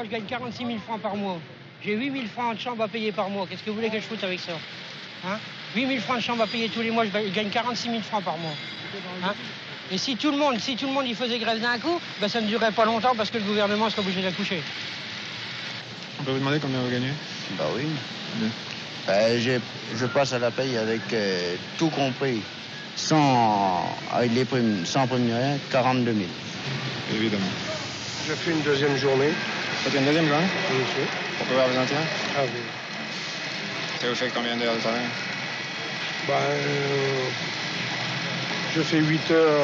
Moi, je gagne 46 000 francs par mois. J'ai 8 000 francs de chambre à payer par mois. Qu'est-ce que vous voulez que je foute avec ça, hein? 8 000 francs de chambre à payer tous les mois, je gagne 46 000 francs par mois. Hein? Et si tout le monde y faisait grève d'un coup, ben ça ne durerait pas longtemps parce que le gouvernement serait obligé d'accoucher. On peut vous demander combien vous gagnez? Bah oui. Mmh. Je passe à la paye avec tout compris. Avec les primes, sans prime ni rien, 42 000. Évidemment. Je fais une deuxième journée. Faites une deuxième journée? Oui, monsieur. Pour pouvoir vous en tirer? Ah oui. Et vous faites combien d'heures de travail? Je fais 8 heures,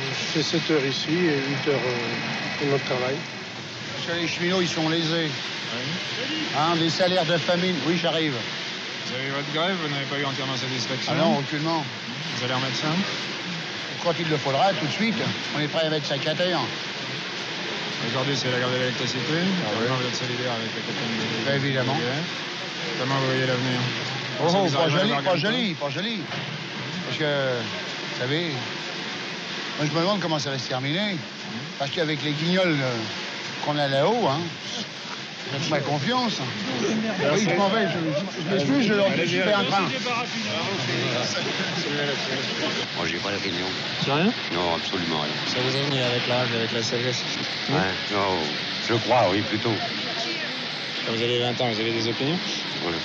je fais 7 heures ici et 8 heures pour notre travail. Parce que les cheminots, ils sont lésés. Oui. Hein, des salaires de famine. Oui, j'arrive. Vous avez eu votre grève, vous n'avez pas eu entièrement satisfaction? Ah non, aucunement. Vous allez remettre ça? Quand il le faudra, tout de suite, on est prêt avec sa 4 heures. Aujourd'hui, c'est la grève de l'électricité. Comment vous êtes solidaire avec les compagnies de... Évidemment. Comment vous voyez l'avenir? Pas joli. Parce que, vous savez, moi je me demande comment ça va se terminer. Parce qu'avec les guignols qu'on a là-haut, hein, faites ma confiance. Oui, je m'en vais, je m'excuse, je leur dis, je fais un train. Moi, j'ai pas d'opinion. C'est rien? Non, absolument rien. Ça vous est venu avec l'âge, avec la sagesse? Ouais, non, je crois, oui, plutôt. Quand vous avez 20 ans, vous avez des opinions? Voilà.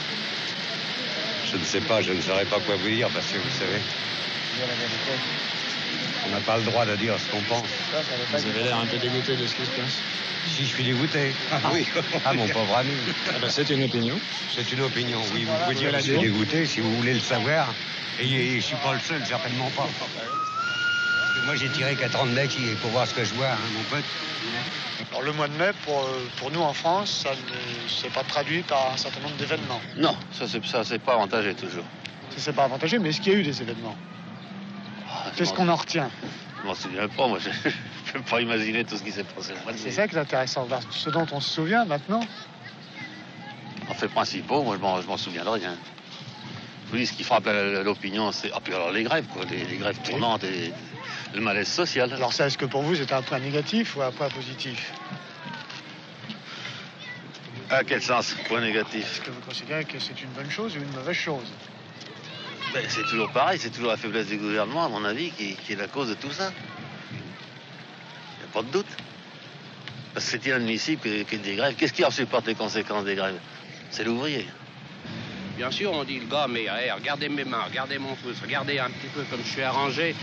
Je ne sais pas, je ne saurais pas quoi vous dire, parce que vous savez, on n'a pas le droit de dire ce qu'on pense. Vous avez l'air un peu dégoûté de ce qui se passe. Si je suis dégoûté. Ah oui. Ah, mon pauvre ami. Ah ben, c'est une opinion. C'est une opinion, oui. Vous pouvez dire que je suis dégoûté, si vous voulez le savoir. Et je suis pas le seul, certainement pas. Parce que moi, j'ai tiré 4 ans de lac pour voir ce que je vois, hein, mon pote. Alors le mois de mai, pour nous en France, ça ne s'est pas traduit par un certain nombre d'événements. Non, ça c'est pas avantagé toujours. Ça s'est pas avantagé, mais est-ce qu'il y a eu des événements? Qu'est-ce qu'on en retient? Je m'en souviens pas, moi. Je ne peux pas imaginer tout ce qui s'est passé. C'est ça qui est intéressant, ce dont on se souvient maintenant. En fait principaux, moi je m'en souviens de rien. Oui, ce qui frappe l'opinion, c'est... Ah puis alors les grèves, quoi, les grèves tournantes et le malaise social. Alors ça, est-ce que pour vous c'est un point négatif ou un point positif? À quel sens, point négatif? Est-ce que vous considérez que c'est une bonne chose ou une mauvaise chose? C'est toujours pareil, c'est toujours la faiblesse du gouvernement, à mon avis, qui est la cause de tout ça. Il n'y a pas de doute. Parce que c'est inadmissible qu'il y ait des grèves. Qu'est-ce qui en supporte les conséquences des grèves? C'est l'ouvrier. Bien sûr, on dit le gars, mais regardez mes mains, regardez mon pouce, regardez un petit peu comme je suis arrangé.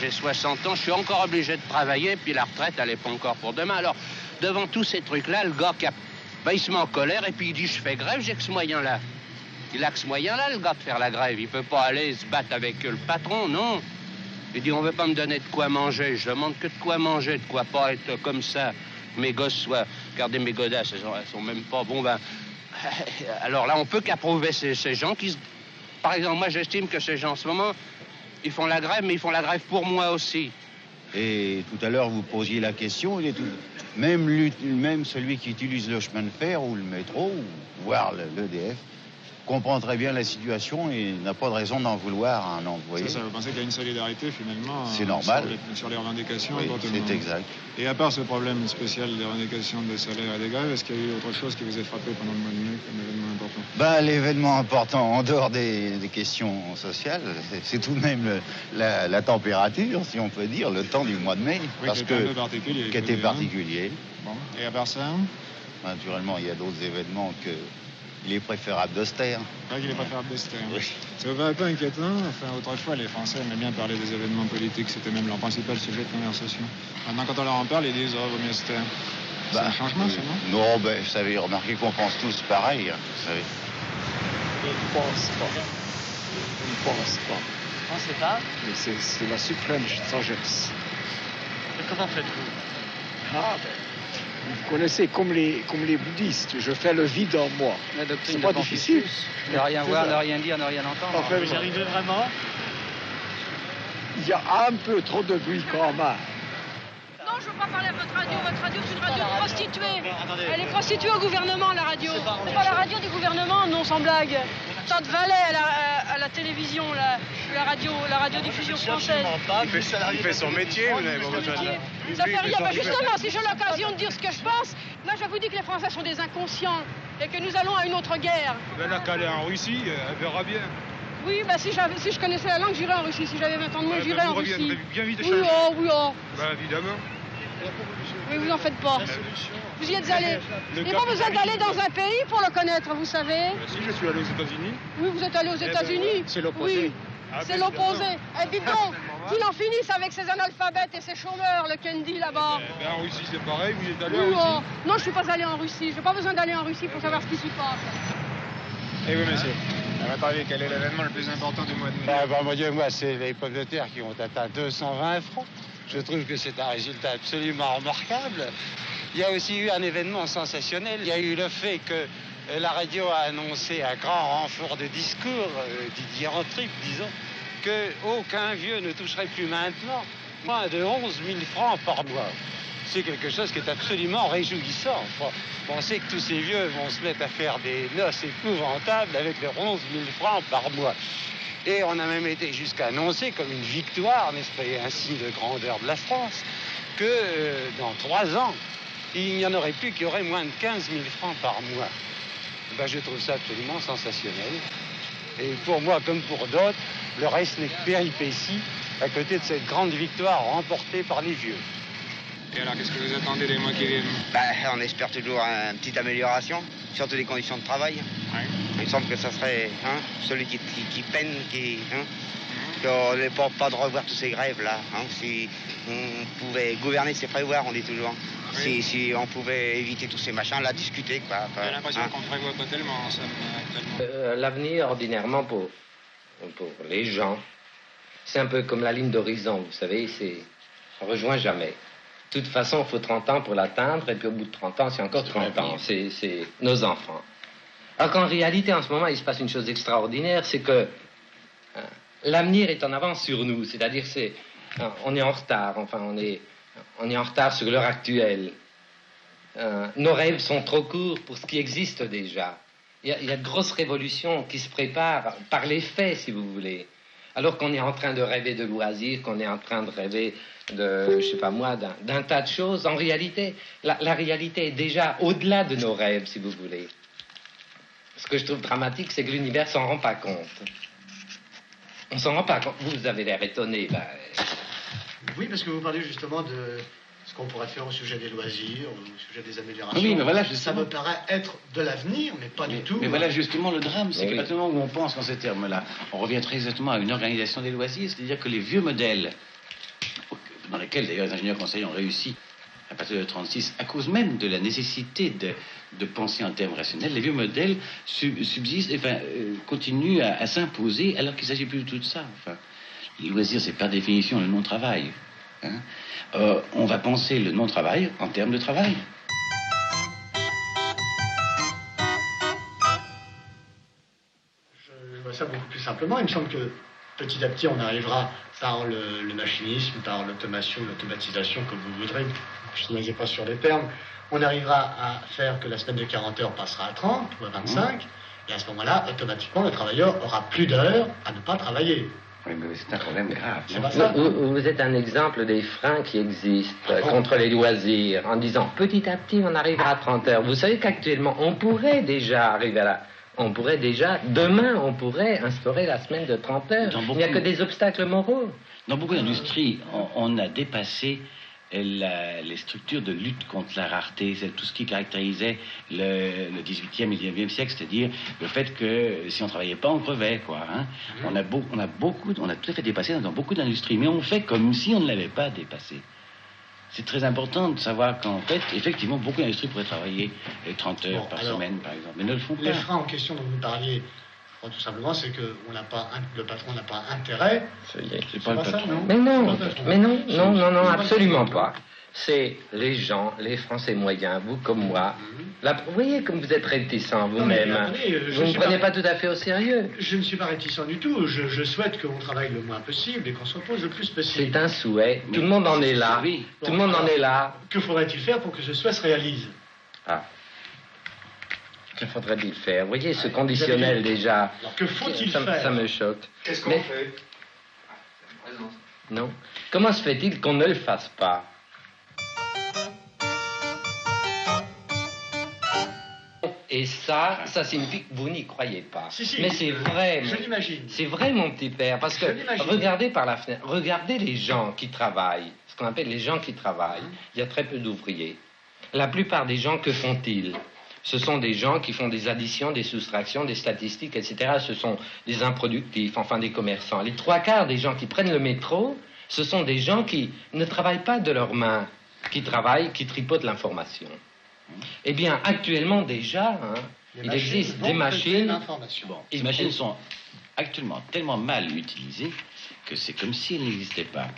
J'ai 60 ans, je suis encore obligé de travailler, puis la retraite, elle n'est pas encore pour demain. Alors, devant tous ces trucs-là, le gars, il se met en colère et puis il dit, je fais grève, j'ai que ce moyen-là. Il a que ce moyen-là, le gars, de faire la grève. Il peut pas aller se battre avec le patron, non. Il dit, on veut pas me donner de quoi manger. Je demande que de quoi manger, de quoi pas être comme ça. Mes gosses soient... Regardez mes godasses, elles sont même pas... Bon, ben... Alors là, on peut qu'approuver ces gens qui... Par exemple, moi, j'estime que ces gens, en ce moment, ils font la grève, mais ils font la grève pour moi aussi. Et tout à l'heure, vous posiez la question, même celui qui utilise le chemin de fer ou le métro, voire l'EDF, comprend très bien la situation et n'a pas de raison d'en vouloir à un employé. Ça, vous pensez qu'il y a une solidarité, finalement, c'est normal. Sur les revendications? Oui, c'est exact. Et à part ce problème spécial des revendications de salaire et des grèves, est-ce qu'il y a eu autre chose qui vous a frappé pendant le mois de mai comme événement important? L'événement important, en dehors des questions sociales, c'est tout de même la température, si on peut dire, le temps du mois de mai. Oui, parce qui était particulier. Bon. Et à part ça? Naturellement, il y a d'autres événements que... Il est préférable d'austère. Ah, il est préférable d'austère. Oui. Ça vous paraît pas inquiétant? Enfin, autrefois, les Français aimaient bien parler des événements politiques. C'était même leur principal sujet de conversation. Maintenant, quand on leur en parle, ils disent, oh, vaut mieux austère. C'est un changement, ça, non? Non, vous savez, remarquez qu'on pense tous pareil, hein, vous savez. Je ne pense pas. Je ne pense pas. Vous pensez pas? Mais c'est la suprême sagesse. Mais comment faites-vous? Vous connaissez, comme les bouddhistes, je fais le vide en moi. C'est pas difficile. Ne rien voir, ne rien dire, ne rien entendre. Enfin, Vous y arrivez vraiment? Il y a un peu trop de bruit quand même. Non, je veux pas parler à votre radio. Votre radio, c'est une radio de prostituée. Elle est prostituée au gouvernement, la radio. C'est pas la radio du gouvernement, non, sans blague. Tant de valets à la télévision, la radiodiffusion française. Il fait son métier, vous n'avez pas besoin de là. Ça fait rien. Ben justement, si j'ai l'occasion de dire ce que je pense, moi je vous dis que les Français sont des inconscients et que nous allons à une autre guerre. Ben là, qu'elle est en Russie, elle verra bien. Oui, ben si je connaissais la langue, j'irais en Russie. Si j'avais 20 ans de moins, j'irais en Russie. Vous reviendrez bien vite de Oui, oh, oui, oh. Ben évidemment. Oui, vous en faites pas. Vous y êtes allé. Il n'y a pas besoin d'aller dans un pays pour le connaître, vous savez. Si, je suis allé aux États-Unis. Oui, vous êtes allé aux États-Unis. C'est l'opposé. Oui, c'est l'opposé. Eh, dites donc, qu'il en finisse avec ces analphabètes et ces chômeurs, le Kennedy là-bas. En Russie, c'est pareil, vous êtes allé Oui, en Russie. Non, je ne suis pas allé en Russie. Je n'ai pas besoin d'aller en Russie pour savoir ce qui s'y passe. Et oui, monsieur. Attendez, quel est l'événement le plus important du mois de mai? Moi, c'est les pommes de terre qui ont atteint 220 francs. Je trouve que c'est un résultat absolument remarquable. Il y a aussi eu un événement sensationnel. Il y a eu le fait que la radio a annoncé un grand renfort de discours, d'idioterie, disons, qu'aucun vieux ne toucherait plus maintenant moins de 11 000 francs par mois. C'est quelque chose qui est absolument réjouissant. Penser que tous ces vieux vont se mettre à faire des noces épouvantables avec leurs 11 000 francs par mois. Et on a même été jusqu'à annoncer comme une victoire, n'est-ce pas, et un signe de grandeur de la France, que dans 3 ans, il n'y en aurait plus qui auraient moins de 15 000 francs par mois. Ben, je trouve ça absolument sensationnel. Et pour moi, comme pour d'autres, le reste n'est que péripétie à côté de cette grande victoire remportée par les vieux. Et alors, qu'est-ce que vous attendez des mois qui viennent? On espère toujours une petite amélioration, surtout des conditions de travail. Ouais. Il me semble que ça serait celui qui peine, qu'on n'ait pas de revoir tous ces grèves-là. Si on pouvait gouverner, c'est prévoir, on dit toujours. Oui. Si on pouvait éviter tous ces machins-là, discuter, quoi. J'ai l'impression qu'on ne prévoit pas tellement, ça, actuellement. L'avenir, ordinairement, pour les gens, c'est un peu comme la ligne d'horizon, vous savez, on ne rejoint jamais. De toute façon, il faut 30 ans pour l'atteindre, et puis au bout de 30 ans, c'est encore 30 ans. C'est nos enfants. Alors qu'en réalité, en ce moment, il se passe une chose extraordinaire, c'est que l'avenir est en avance sur nous. C'est-à-dire, on est en retard, enfin, on est en retard sur l'heure actuelle. Nos rêves sont trop courts pour ce qui existe déjà. Il y a de grosses révolutions qui se préparent par les faits, si vous voulez. Alors qu'on est en train de rêver de loisirs, qu'on est en train de rêver de, je sais pas moi, d'un tas de choses. En réalité, la réalité est déjà au-delà de nos rêves, si vous voulez. Ce que je trouve dramatique, c'est que l'univers s'en rend pas compte. On s'en rend pas compte. Vous avez l'air étonné, là. Oui, parce que vous parlez justement de ce qu'on pourrait faire au sujet des loisirs, au sujet des améliorations. Oui, mais voilà, ça me paraît être de l'avenir, mais pas du tout. Mais voilà justement le drame, c'est qu'à partir du moment où on pense en ces termes-là, on revient très exactement à une organisation des loisirs, c'est-à-dire que les vieux modèles, dans lesquels d'ailleurs les ingénieurs conseillers ont réussi à partir de 1936, à cause même de la nécessité de penser en termes rationnels, les vieux modèles subsistent, enfin, continuent à s'imposer, alors qu'il ne s'agit plus du tout de ça. Enfin, les loisirs, c'est par définition le non-travail. On va penser le non-travail en termes de travail. Je vois ça beaucoup plus simplement. Il me semble que petit à petit, on arrivera par le machinisme, par l'automation, l'automatisation, comme vous voudrez. Je ne pas sur les termes. On arrivera à faire que la semaine de 40 heures passera à 30 ou à 25. Et à ce moment-là, automatiquement, le travailleur aura plus d'heures à ne pas travailler. Oui, mais c'est un problème grave. Vous êtes un exemple des freins qui existent contre les loisirs, en disant petit à petit on arrivera à 30 heures. Vous savez qu'actuellement on pourrait déjà arriver à demain on pourrait instaurer la semaine de 30 heures. Il n'y a que des obstacles moraux. Dans beaucoup d'industries, on a dépassé les structures de lutte contre la rareté, c'est tout ce qui caractérisait le 18e et 19e siècle, c'est-à-dire le fait que si on ne travaillait pas, on crevait, quoi. On a tout à fait dépassé dans beaucoup d'industries, mais on fait comme si on ne l'avait pas dépassé. C'est très important de savoir qu'en fait, effectivement, beaucoup d'industries pourraient travailler 30 heures par semaine, par exemple, mais ne le font pas. Les freins en question dont vous parliez, tout simplement, c'est que le patron n'a pas intérêt. C'est pas le patron. Mais non, absolument pas. C'est les gens, les Français moyens, vous comme moi. Là, vous voyez comme vous êtes réticent vous-même. Vous ne prenez pas tout à fait au sérieux. Je ne suis pas réticent du tout. Je souhaite qu'on travaille le moins possible et qu'on se repose le plus possible. C'est un souhait. Tout le monde en est là. Tout le monde en est là. Que faudrait-il faire pour que ce souhait se réalise? qu'il faudrait-il faire? Vous voyez, ce conditionnel déjà... Alors que faut-il faire? Ça me choque. Qu'est-ce qu'on fait? Non. Comment se fait-il qu'on ne le fasse pas? Et ça signifie que vous n'y croyez pas. Si, mais c'est vrai. Je l'imagine. C'est vrai, mon petit père, parce que regardez par la fenêtre, regardez les gens qui travaillent, ce qu'on appelle les gens qui travaillent. Il y a très peu d'ouvriers. La plupart des gens, que font-ils? Ce sont des gens qui font des additions, des soustractions, des statistiques, etc. Ce sont des improductifs, enfin des commerçants. Les 3/4 des gens qui prennent le métro, ce sont des gens qui ne travaillent pas de leurs mains, qui travaillent, qui tripotent l'information. Eh bien, actuellement déjà, il existe des machines... Ces machines sont actuellement tellement mal utilisées que c'est comme si elles n'existaient pas.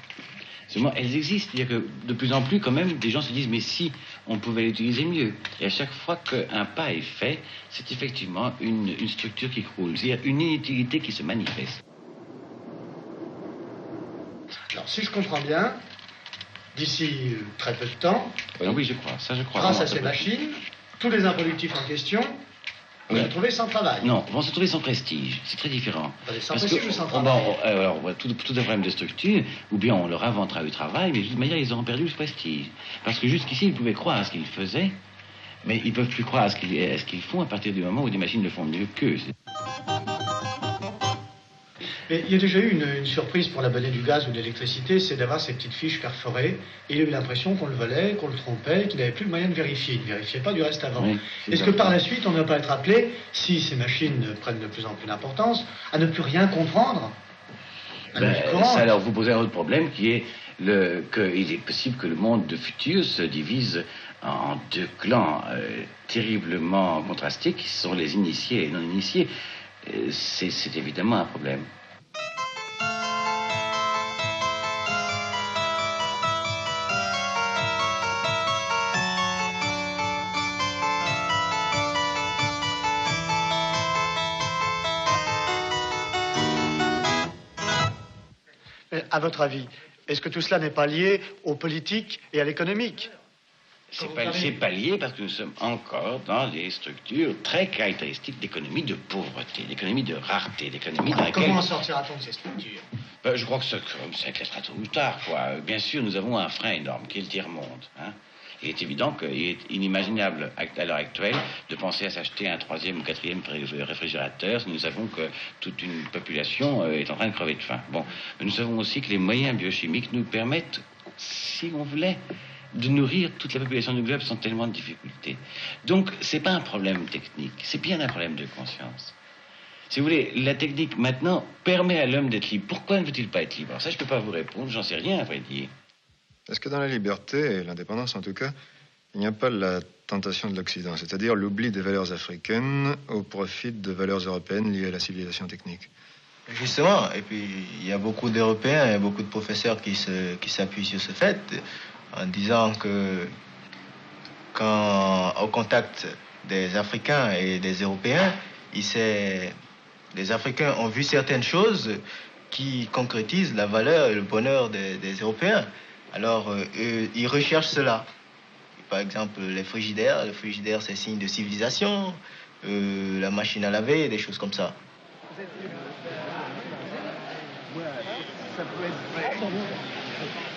Seulement, elles existent, c'est-à-dire que de plus en plus, quand même, des gens se disent, mais si, on pouvait l'utiliser mieux. Et à chaque fois qu'un pas est fait, c'est effectivement une structure qui croule, c'est-à-dire une inutilité qui se manifeste. Alors, si je comprends bien, d'ici très peu de temps, oui, je crois, ça je crois. Grâce à ces machines, tous les improductifs en question vont se retrouver sans travail. Non, vont se retrouver sans prestige. C'est très différent. Sans prestige ou sans travail? Alors, tout un problème de structure, ou bien on leur inventera du travail, mais de toute manière, ils auront perdu le prestige. Parce que jusqu'ici, ils pouvaient croire à ce qu'ils faisaient, mais ils ne peuvent plus croire à ce qu'ils font à partir du moment où des machines le font mieux qu'eux. Mais il y a déjà eu une surprise pour l'abonné du gaz ou de l'électricité, c'est d'avoir ces petites fiches perforées. Et il a eu l'impression qu'on le volait, qu'on le trompait, qu'il n'avait plus le moyen de vérifier. Il ne vérifiait pas du reste avant. Oui, est-ce que par la suite, on ne va pas être appelé, si ces machines prennent de plus en plus d'importance, à ne plus rien comprendre? Ça, alors, vous posez un autre problème qui est qu'il est possible que le monde de futur se divise en deux clans terriblement contrastés, qui sont les initiés et les non-initiés. C'est évidemment un problème. À votre avis, est-ce que tout cela n'est pas lié aux politiques et à l'économique? C'est pas lié parce que nous sommes encore dans des structures très caractéristiques d'économie de pauvreté, d'économie de rareté, d'économie dans laquelle... Comment sortira-t-on de ces structures? Je crois que ça éclatera tôt ou tard, quoi. Bien sûr, nous avons un frein énorme qui est le tiers-monde. Il est évident qu'il est inimaginable à l'heure actuelle de penser à s'acheter un 3e ou 4e réfrigérateur si nous savons que toute une population est en train de crever de faim. Bon, mais nous savons aussi que les moyens biochimiques nous permettent, si on voulait, de nourrir toute la population du globe sans tellement de difficultés. Donc, c'est pas un problème technique, c'est bien un problème de conscience. Si vous voulez, la technique, maintenant, permet à l'homme d'être libre. Pourquoi ne veut-il pas être libre? Ça, je peux pas vous répondre, j'en sais rien, à vrai dire. Est-ce que dans la liberté, et l'indépendance en tout cas, il n'y a pas la tentation de l'Occident, c'est-à-dire l'oubli des valeurs africaines au profit de valeurs européennes liées à la civilisation technique? Justement, et puis il y a beaucoup d'Européens et beaucoup de professeurs qui s'appuient sur ce fait, en disant que quand au contact des Africains et des Européens, les Africains ont vu certaines choses qui concrétisent la valeur et le bonheur des Européens. Alors, ils recherchent cela. Par exemple, les frigidaires. Le frigidaire, c'est signe de civilisation. La machine à laver, des choses comme ça. Ça peut être vrai.